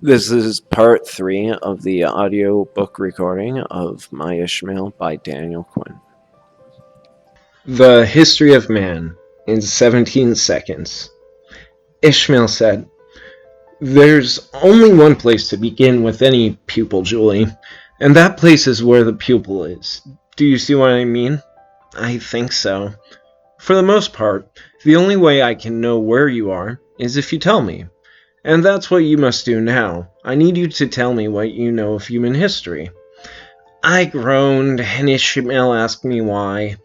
This is part 3 of the audiobook recording of My Ishmael by Daniel Quinn. The History of Man in 17 Seconds. Ishmael said, "There's only one place to begin with any pupil, Julie, and that place is where the pupil is. Do you see what I mean?" "I think so. For the most part, the only way I can know where you are is if you tell me. And that's what you must do now. I need you to tell me what you know of human history." I groaned, and Ishmael asked me why.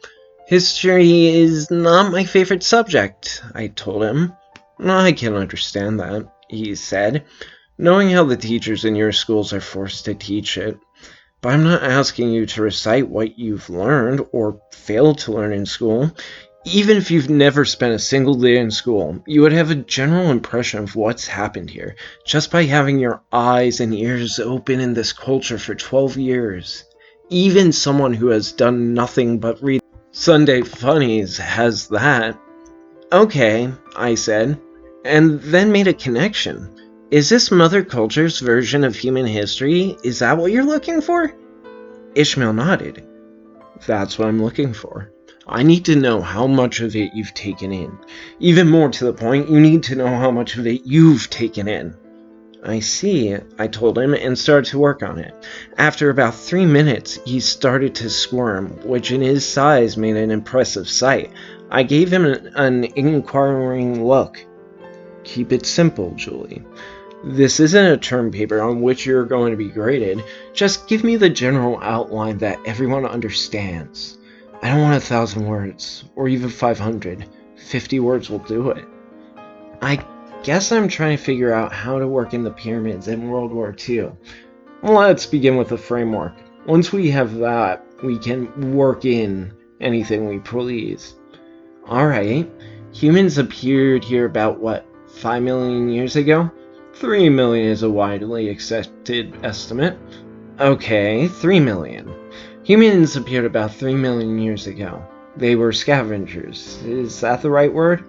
"History is not my favorite subject," I told him. "I can understand that," he said, "knowing how the teachers in your schools are forced to teach it. But I'm not asking you to recite what you've learned or failed to learn in school. Even if you've never spent a single day in school, you would have a general impression of what's happened here just by having your eyes and ears open in this culture for 12 years. Even someone who has done nothing but read Sunday Funnies has that." "Okay," I said, and then made a connection. "Is this Mother Culture's version of human history? Is that what you're looking for?" Ishmael nodded. "That's what I'm looking for. I need to know how much of it you've taken in. Even more to the point, you need to know how much of it you've taken in." "I see," I told him, and started to work on it. After about 3 minutes, he started to squirm, which in his size made an impressive sight. I gave him an inquiring look. "Keep it simple, Julie. This isn't a term paper on which you're going to be graded. Just give me the general outline that everyone understands. I don't want 1,000 words, or even 500. 50 words will do it." "I guess I'm trying to figure out how to work in the pyramids in World War II. Let's begin with the framework. Once we have that, we can work in anything we please." "Alright, humans appeared here about, 5 million years ago? 3 million is a widely accepted estimate." "Okay, 3 million. Humans appeared about 3 million years ago. They were scavengers. Is that the right word?"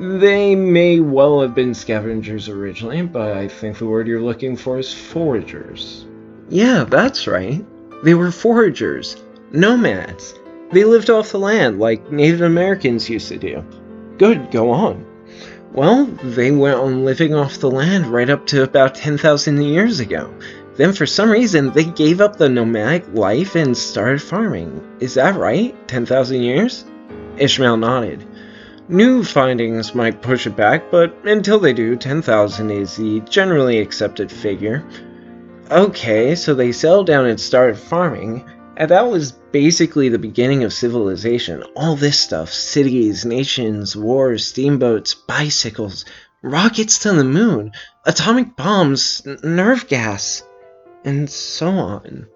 "They may well have been scavengers originally, but I think the word you're looking for is foragers." "Yeah, that's right. They were foragers. Nomads. They lived off the land like Native Americans used to do." "Good, go on." "Well, they went on living off the land right up to about 10,000 years ago. Then for some reason, they gave up the nomadic life and started farming. Is that right? 10,000 years? Ishmael nodded. "New findings might push it back, but until they do, 10,000 is the generally accepted figure." "Okay, so they settled down and started farming, and that was basically the beginning of civilization. All this stuff, cities, nations, wars, steamboats, bicycles, rockets to the moon, atomic bombs, nerve gas, and so on."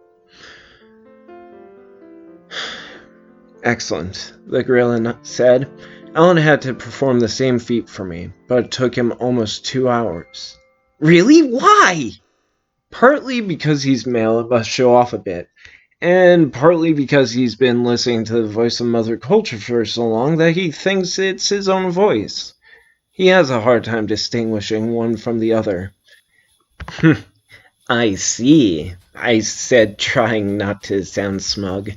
"Excellent," the gorilla said. "Alan had to perform the same feat for me, but it took him almost 2 hours." "Really? Why?" "Partly because he's male and must show off a bit, and partly because he's been listening to the voice of Mother Culture for so long that he thinks it's his own voice. He has a hard time distinguishing one from the other." "I see," I said, trying not to sound smug.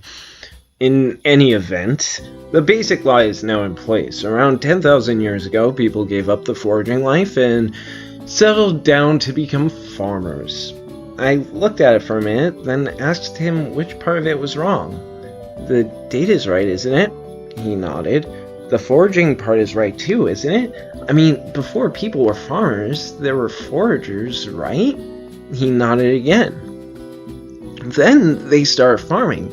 "In any event, the basic lie is now in place. Around 10,000 years ago, people gave up the foraging life and settled down to become farmers." I looked at it for a minute, then asked him which part of it was wrong. "The data's right, isn't it?" He nodded. "The foraging part is right too, isn't it? I mean, before people were farmers, there were foragers, right?" He nodded again. "Then they started farming.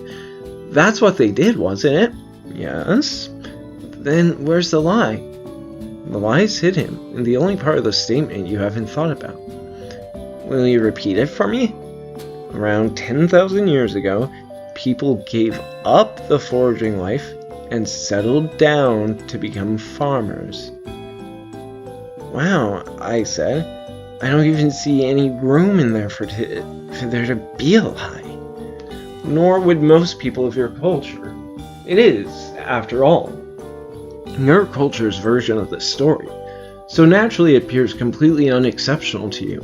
That's what they did, wasn't it?" "Yes." "Then where's the lie?" "The lie's hidden in the only part of the statement you haven't thought about." "Will you repeat it for me?" "Around 10,000 years ago, people gave up the foraging life and settled down to become farmers." "Wow," I said. "I don't even see any room in there for there to be a lie." "Nor would most people of your culture. It is, after all, your culture's version of the story, so naturally it appears completely unexceptional to you.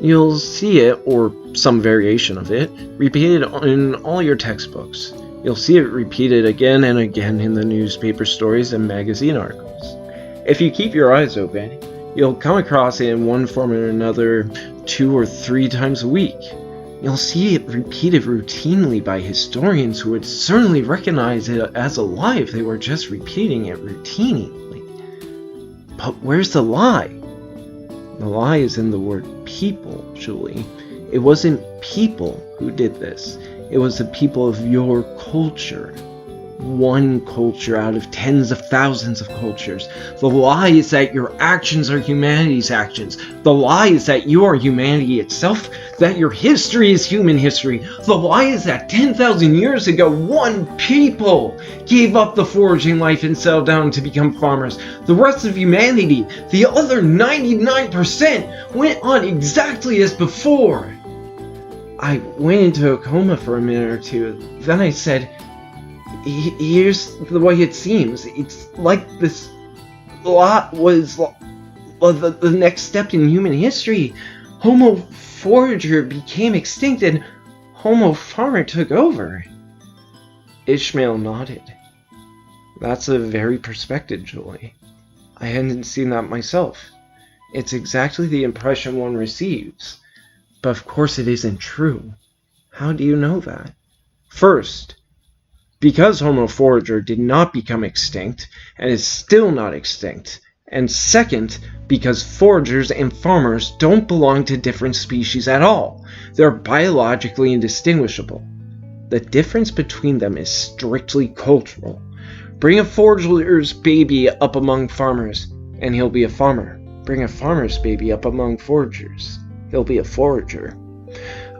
You'll see it, or some variation of it, repeated in all your textbooks. You'll see it repeated again and again in the newspaper stories and magazine articles. If you keep your eyes open, you'll come across it in one form or another 2 or 3 times a week. You'll see it repeated routinely by historians who would certainly recognize it as a lie if they were just repeating it routinely. But where's the lie? The lie is in the word people, Julie. It wasn't people who did this. It was the people of your culture. One culture out of tens of thousands of cultures. The lie is that your actions are humanity's actions. The lie is that you are humanity itself, that your history is human history. The lie is that 10,000 years ago, one people gave up the foraging life and settled down to become farmers. The rest of humanity, the other 99%, went on exactly as before. I went into a coma for a minute or two. Then I said, here's the way it seems. It's like this lot was the next step in human history. Homo forager became extinct and Homo farmer took over. Ishmael nodded. That's a very perspective, Julie. I hadn't seen that myself. It's exactly the impression one receives. But of course it isn't true. How do you know that? First, because Homo forager did not become extinct, and is still not extinct. And second, because foragers and farmers don't belong to different species at all. They're biologically indistinguishable. The difference between them is strictly cultural. Bring a forager's baby up among farmers, and he'll be a farmer. Bring a farmer's baby up among foragers. He'll be a forager.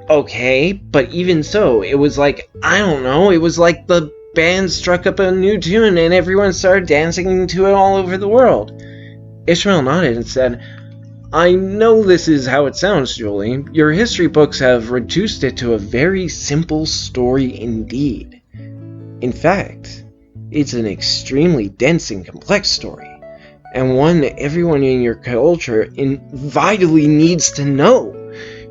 Okay, but even so, it was like, I don't know, it was like the band struck up a new tune and everyone started dancing to it all over the world. Ishmael nodded and said, I know this is how it sounds, Julie. Your history books have reduced it to a very simple story indeed. In fact, it's an extremely dense and complex story, and one that everyone in your culture vitally needs to know.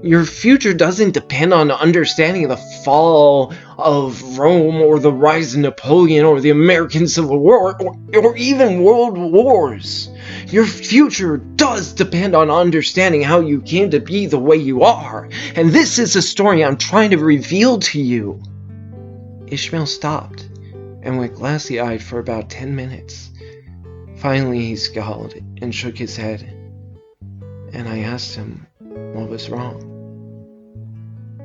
Your future doesn't depend on understanding the fall of Rome or the rise of Napoleon or the American Civil War or even world wars. Your future does depend on understanding how you came to be the way you are. And this is a story I'm trying to reveal to you. Ishmael stopped and went glassy-eyed for about 10 minutes. Finally he scowled and shook his head. And I asked him what was wrong.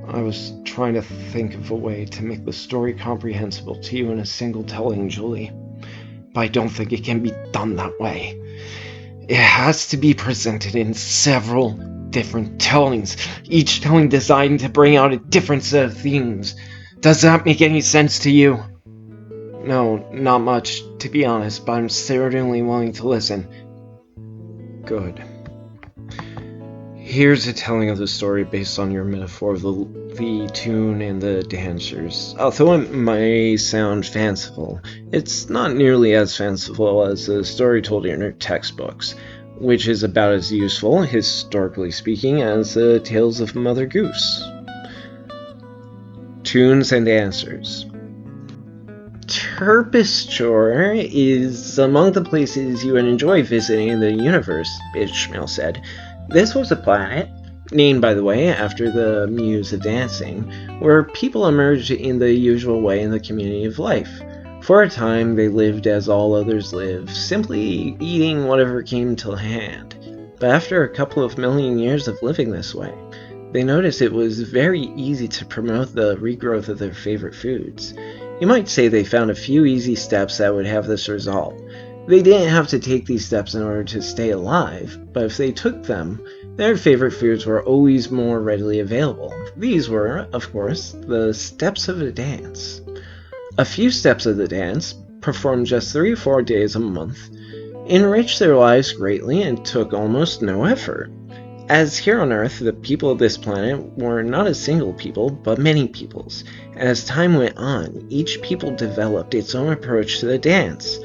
I was trying to think of a way to make the story comprehensible to you in a single telling, Julie. But I don't think it can be done that way. It has to be presented in several different tellings, each telling designed to bring out a different set of themes. Does that make any sense to you? No, not much, to be honest, but I'm certainly willing to listen. Good. Here's a telling of the story based on your metaphor of the tune and the dancers. Although it may sound fanciful, it's not nearly as fanciful as the story told in your textbooks, which is about as useful, historically speaking, as the tales of Mother Goose. Tunes and dancers. Terpsichore is among the places you would enjoy visiting in the universe, Ishmael said. This was a planet, named by the way after the muse of dancing, where people emerged in the usual way in the community of life. For a time they lived as all others live, simply eating whatever came to hand. But after a couple of million years of living this way, they noticed it was very easy to promote the regrowth of their favorite foods. You might say they found a few easy steps that would have this result. They didn't have to take these steps in order to stay alive, but if they took them, their favorite foods were always more readily available. These were, of course, the steps of a dance. A few steps of the dance, performed just 3 or 4 days a month, enriched their lives greatly and took almost no effort. As here on Earth, the people of this planet were not a single people, but many peoples, and as time went on, each people developed its own approach to the dance.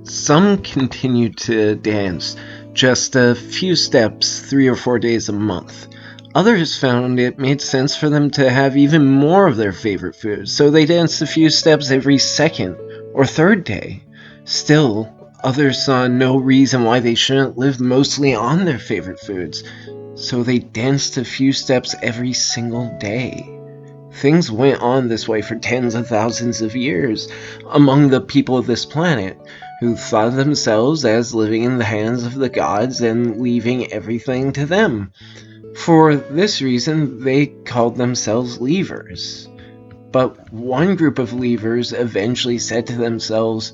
Some continued to dance just a few steps 3 or 4 days a month. Others found it made sense for them to have even more of their favorite foods, so they danced a few steps every second or third day. Still, others saw no reason why they shouldn't live mostly on their favorite foods, so they danced a few steps every single day. Things went on this way for tens of thousands of years among the people of this planet, who thought of themselves as living in the hands of the gods and leaving everything to them. For this reason, they called themselves leavers. But one group of leavers eventually said to themselves,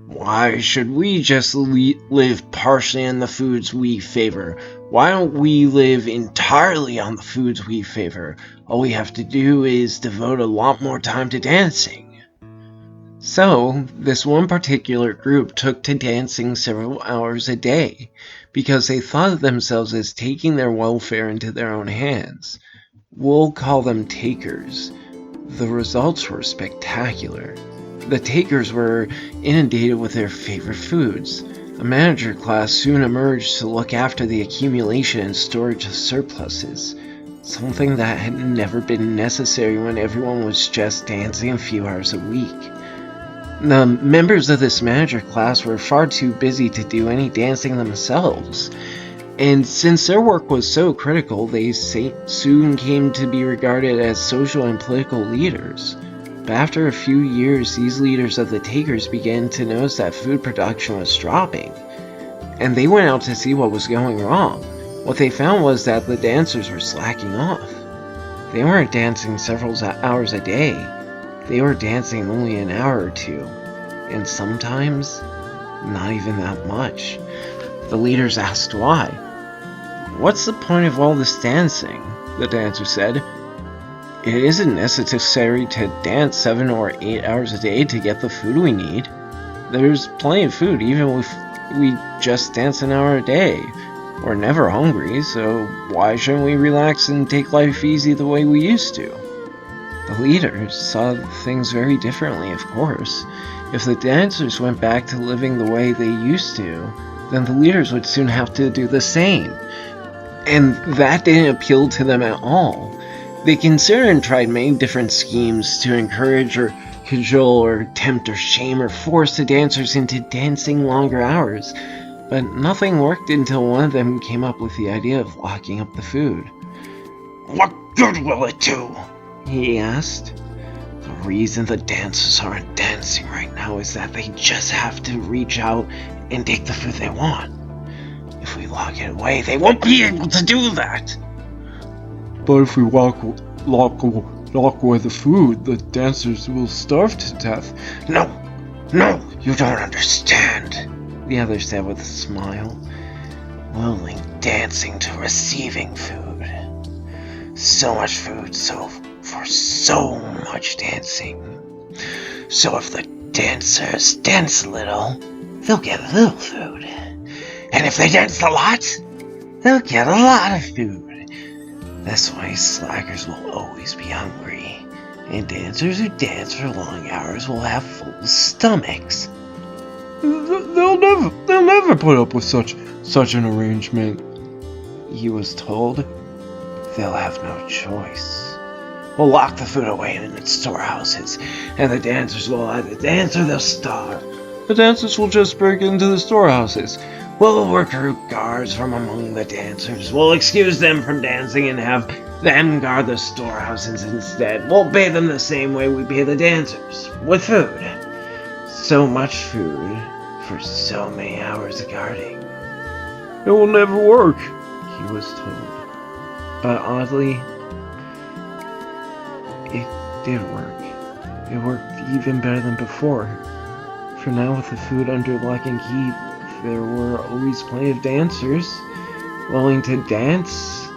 "Why should we just live partially on the foods we favor? Why don't we live entirely on the foods we favor? All we have to do is devote a lot more time to dancing." So, this one particular group took to dancing several hours a day, because they thought of themselves as taking their welfare into their own hands. We'll call them takers. The results were spectacular. The takers were inundated with their favorite foods. A manager class soon emerged to look after the accumulation and storage of surpluses, something that had never been necessary when everyone was just dancing a few hours a week. The members of this manager class were far too busy to do any dancing themselves, and since their work was so critical, they soon came to be regarded as social and political leaders. But after a few years, these leaders of the takers began to notice that food production was dropping, and they went out to see what was going wrong. What they found was that the dancers were slacking off. They weren't dancing several hours a day. They were dancing only an hour or two, and sometimes not even that much. The leaders asked why. "What's the point of all this dancing?" the dancer said. "It isn't necessary to dance 7 or 8 hours a day to get the food we need. There's plenty of food even if we just dance an hour a day. We're never hungry, so why shouldn't we relax and take life easy the way we used to?" The leaders saw things very differently, of course. If the dancers went back to living the way they used to, then the leaders would soon have to do the same. And that didn't appeal to them at all. They considered and tried many different schemes to encourage or cajole or tempt or shame or force the dancers into dancing longer hours, but nothing worked until one of them came up with the idea of locking up the food. "What good will it do?" he asked. "The reason the dancers aren't dancing right now is that they just have to reach out and take the food they want. If we lock it away, they won't be able to do that." "But if we lock away the food, the dancers will starve to death." No, you don't understand," the other said with a smile. "We'll link dancing to receiving food. So much food, for so much dancing. So if the dancers dance a little, they'll get a little food. And if they dance a lot, they'll get a lot of food. This way slackers will always be hungry, and dancers who dance for long hours will have full stomachs." They'll never put up with such an arrangement," he was told. "They'll have no choice. We'll lock the food away in its storehouses, and the dancers will either dance or they'll starve. The dancers will just break into the storehouses. We'll recruit guards from among the dancers. We'll excuse them from dancing and have them guard the storehouses instead. We'll pay them the same way we pay the dancers, with food. So much food for so many hours of guarding." "It will never work," he was told. But oddly, it did work. It worked even better than before. For now, with the food under lock and key, there were always plenty of dancers willing to dance,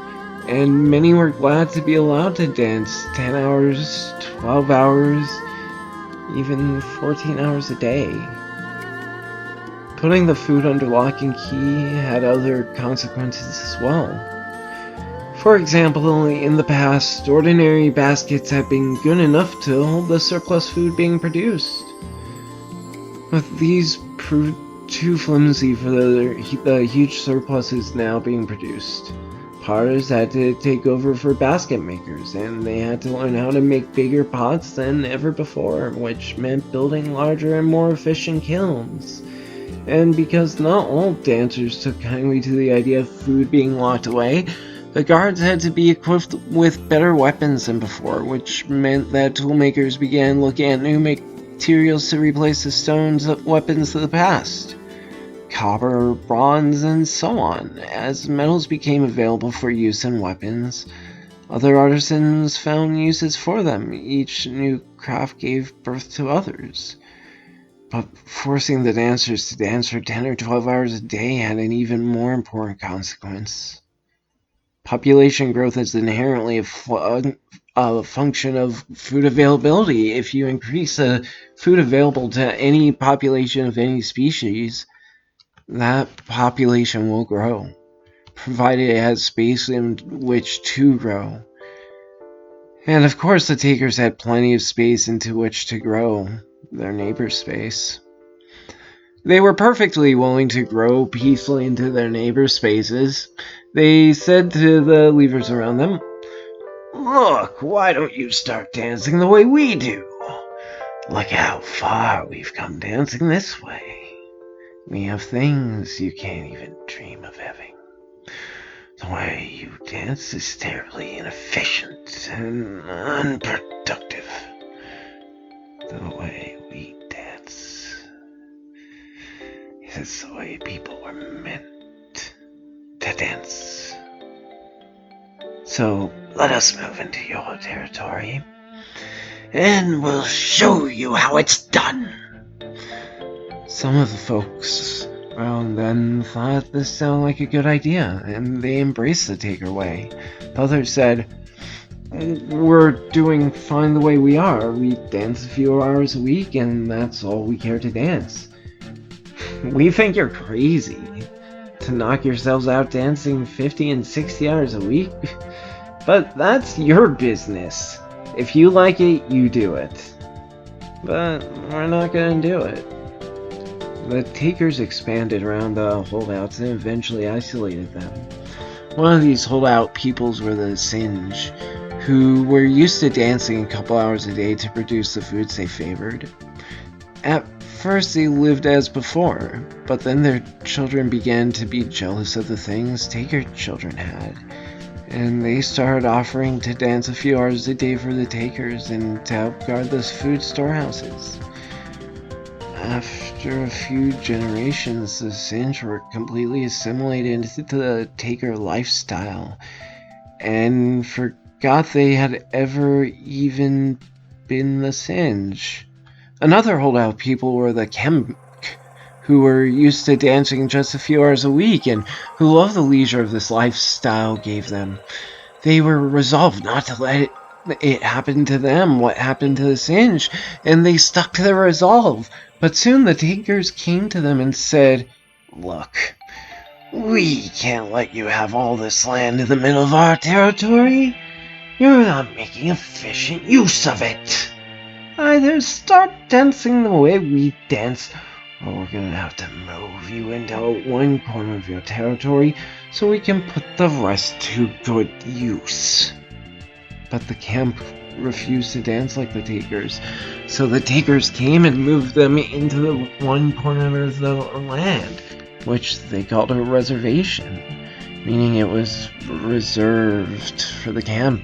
and many were glad to be allowed to dance 10 hours, 12 hours, even 14 hours a day. Putting the food under lock and key had other consequences as well. For example, in the past, ordinary baskets had been good enough to hold the surplus food being produced. But these proved too flimsy for the huge surpluses now being produced. potters had to take over for basket makers, and they had to learn how to make bigger pots than ever before, which meant building larger and more efficient kilns. And because not all dancers took kindly to the idea of food being locked away, the guards had to be equipped with better weapons than before, which meant that toolmakers began looking at new materials to replace the stones weapons of the past. Copper, bronze, and so on. As metals became available for use in weapons, other artisans found uses for them. Each new craft gave birth to others. But forcing the dancers to dance for 10 or 12 hours a day had an even more important consequence. Population growth is inherently a function of food availability. If you increase the food available to any population of any species, that population will grow, provided it has space in which to grow. And of course, the takers had plenty of space into which to grow, their neighbor's space. They were perfectly willing to grow peacefully into their neighbor's spaces. They said to the leavers around them, "Look, why don't you start dancing the way we do? Look how far we've come dancing this way. We have things you can't even dream of having. The way you dance is terribly inefficient and unproductive. The way we dance is the way people were meant to dance. So let us move into your territory, and we'll show you how it's done." Some of the folks around then thought this sounded like a good idea, and they embraced the taker way. Others said, "We're doing fine the way we are. We dance a few hours a week, and that's all we care to dance. We think you're crazy to knock yourselves out dancing 50 and 60 hours a week, but that's your business. If you like it, you do it. But we're not gonna do it." The takers expanded around the holdouts and eventually isolated them. One of these holdout peoples were the Singe, who were used to dancing a couple hours a day to produce the foods they favored. At first they lived as before, but then their children began to be jealous of the things taker children had, and they started offering to dance a few hours a day for the takers and to help guard the food storehouses. After a few generations, the Singe were completely assimilated into the taker lifestyle and forgot they had ever even been the Singe. Another holdout people were the Kemk, who were used to dancing just a few hours a week and who loved the leisure of this lifestyle gave them. They were resolved not to let it happen to them what happened to the Singe, and they stuck to their resolve. But soon the takers came to them and said, "Look, we can't let you have all this land in the middle of our territory. You're not making efficient use of it. Either start dancing the way we dance, or we're gonna have to move you into one corner of your territory so we can put the rest to good use." But the camp refused to dance like the takers, so the takers came and moved them into the one corner of the land, which they called a reservation, meaning it was reserved for the camp.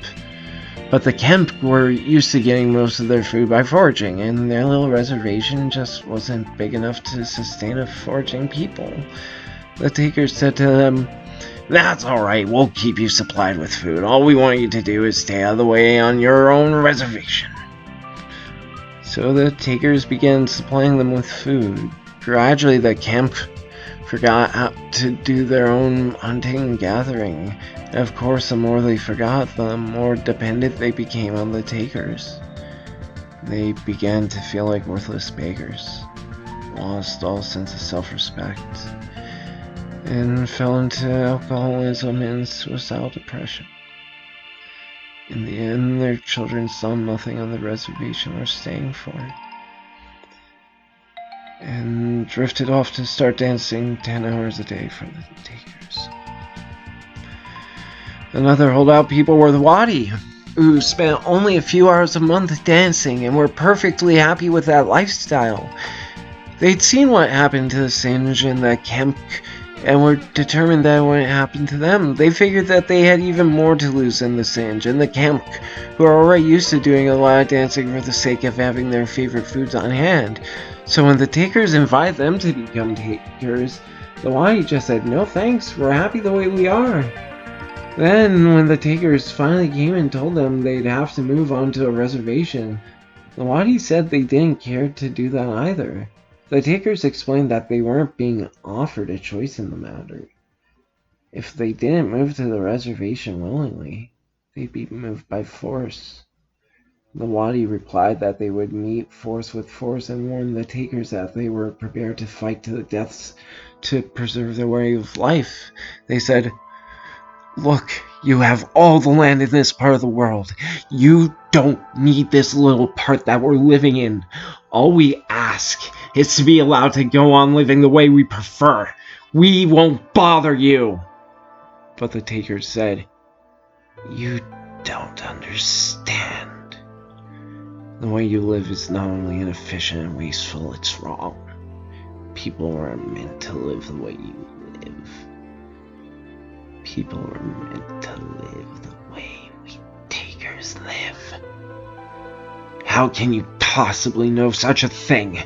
But the Kemp were used to getting most of their food by foraging, and their little reservation just wasn't big enough to sustain a foraging people. The takers said to them, "That's alright, we'll keep you supplied with food. All we want you to do is stay out of the way on your own reservation." So the takers began supplying them with food. Gradually, the Kemp forgot how to do their own hunting and gathering. Of course, the more they forgot, the more dependent they became on the takers. They began to feel like worthless beggars, lost all sense of self-respect, and fell into alcoholism and suicidal depression. In the end, their children saw nothing on the reservation worth staying for, and drifted off to start dancing 10 hours a day for the takers. Another holdout people were the Wadi, who spent only a few hours a month dancing and were perfectly happy with that lifestyle. They'd seen what happened to the Singe and the Kemp and were determined that it wouldn't happen to them. They figured that they had even more to lose than the Singe and the Kemp, who are already used to doing a lot of dancing for the sake of having their favorite foods on hand. So when the Takers invited them to become Takers, the Wadi just said, "No thanks, we're happy the way we are." Then, when the Takers finally came and told them they'd have to move on to a reservation, the Wadi said they didn't care to do that either. The Takers explained that they weren't being offered a choice in the matter. If they didn't move to the reservation willingly, they'd be moved by force. The Wadi replied that they would meet force with force and warned the Takers that they were prepared to fight to the deaths to preserve their way of life. They said, "Look, you have all the land in this part of the world. You don't need this little part that we're living in. All we ask is to be allowed to go on living the way we prefer. We won't bother you." But the Takers said, "You don't understand. The way you live is not only inefficient and wasteful, it's wrong. People aren't meant to live the way you live. People are meant to live the way we Takers live." "How can you possibly know such a thing?"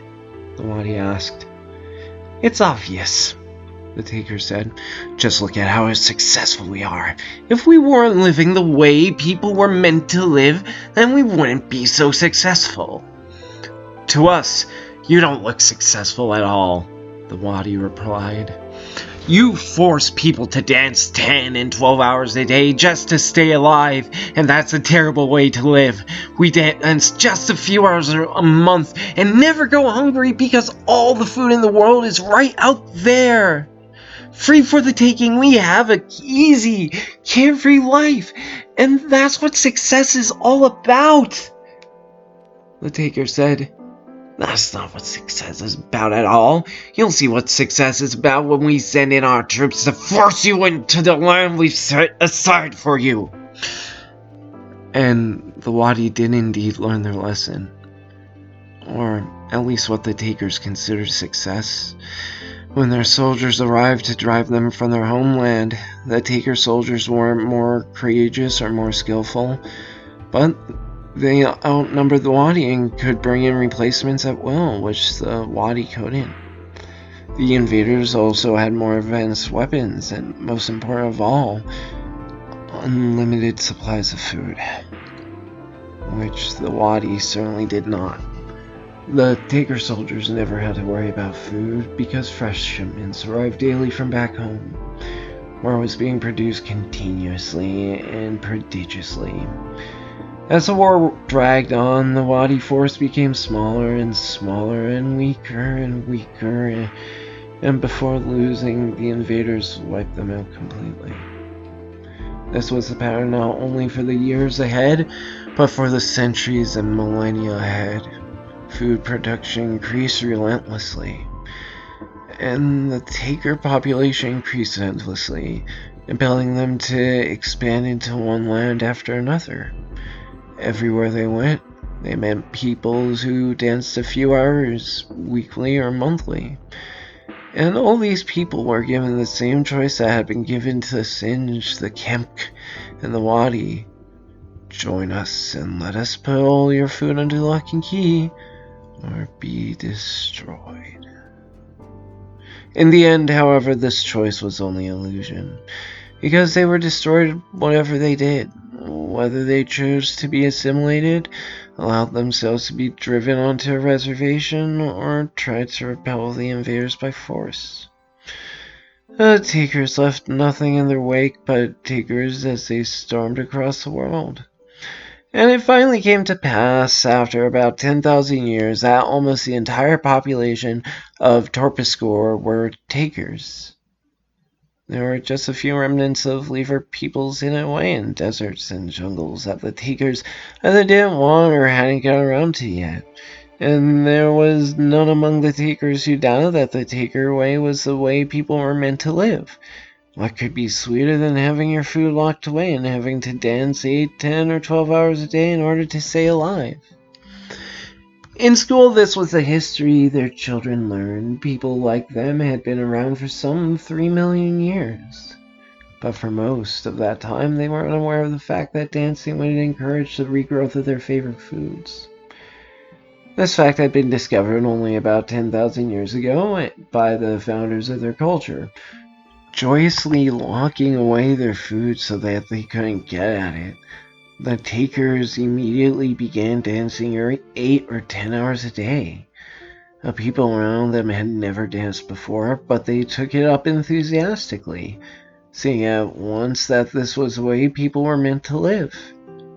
the Wadi asked. "It's obvious," the Taker said. "Just look at how successful we are. If we weren't living the way people were meant to live, then we wouldn't be so successful." "To us, you don't look successful at all," the Wadi replied. "You force people to dance 10 and 12 hours a day just to stay alive, and that's a terrible way to live. We dance just a few hours a month and never go hungry because all the food in the world is right out there. Free for the taking, we have an easy, carefree life, and that's what success is all about." The Taker said, "That's not what success is about at all. You'll see what success is about when we send in our troops to force you into the land we've set aside for you." And the Wadi did indeed learn their lesson. Or at least what the Takers considered success. When their soldiers arrived to drive them from their homeland, the Taker soldiers weren't more courageous or more skillful, but they outnumbered the Wadi and could bring in replacements at will, which the Wadi couldn't. The invaders also had more advanced weapons, and most important of all, unlimited supplies of food, which the Wadi certainly did not. The Taker soldiers never had to worry about food because fresh shipments arrived daily from back home, where it was being produced continuously and prodigiously. As the war dragged on, the Wadi force became smaller and smaller and weaker, and before losing, the invaders wiped them out completely. This was the pattern not only for the years ahead, but for the centuries and millennia ahead. Food production increased relentlessly, and the Taker population increased endlessly, impelling them to expand into one land after another. Everywhere they went, they met peoples who danced a few hours weekly or monthly. And all these people were given the same choice that had been given to the Singe, the Kemp, and the Wadi. Join us and let us put all your food under lock and key, or be destroyed. In the end, however, this choice was only illusion, because they were destroyed whatever they did. Whether they chose to be assimilated, allowed themselves to be driven onto a reservation, or tried to repel the invaders by force. The Takers left nothing in their wake but Takers as they stormed across the world. And it finally came to pass, after about 10,000 years, that almost the entire population of Torpiskor were Takers. There were just a few remnants of lever peoples hidden away in deserts and jungles that the Takers either didn't want or hadn't got around to yet. And there was none among the Takers who doubted that the Taker way was the way people were meant to live. What could be sweeter than having your food locked away and having to dance 8, 10, or 12 hours a day in order to stay alive? In school, this was the history their children learned. People like them had been around for some 3 million years. But for most of that time, they were unaware of the fact that dancing would encourage the regrowth of their favorite foods. This fact had been discovered only about 10,000 years ago by the founders of their culture, joyously locking away their food so that they couldn't get at it. The takers immediately began dancing 8 or 10 hours a day. The people around them had never danced before, but they took it up enthusiastically, seeing at once that this was the way people were meant to live.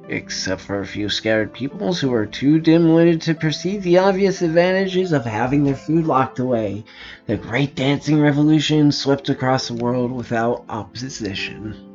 Except for a few scattered peoples who were too dim-witted to perceive the obvious advantages of having their food locked away, the Great Dancing Revolution swept across the world without opposition.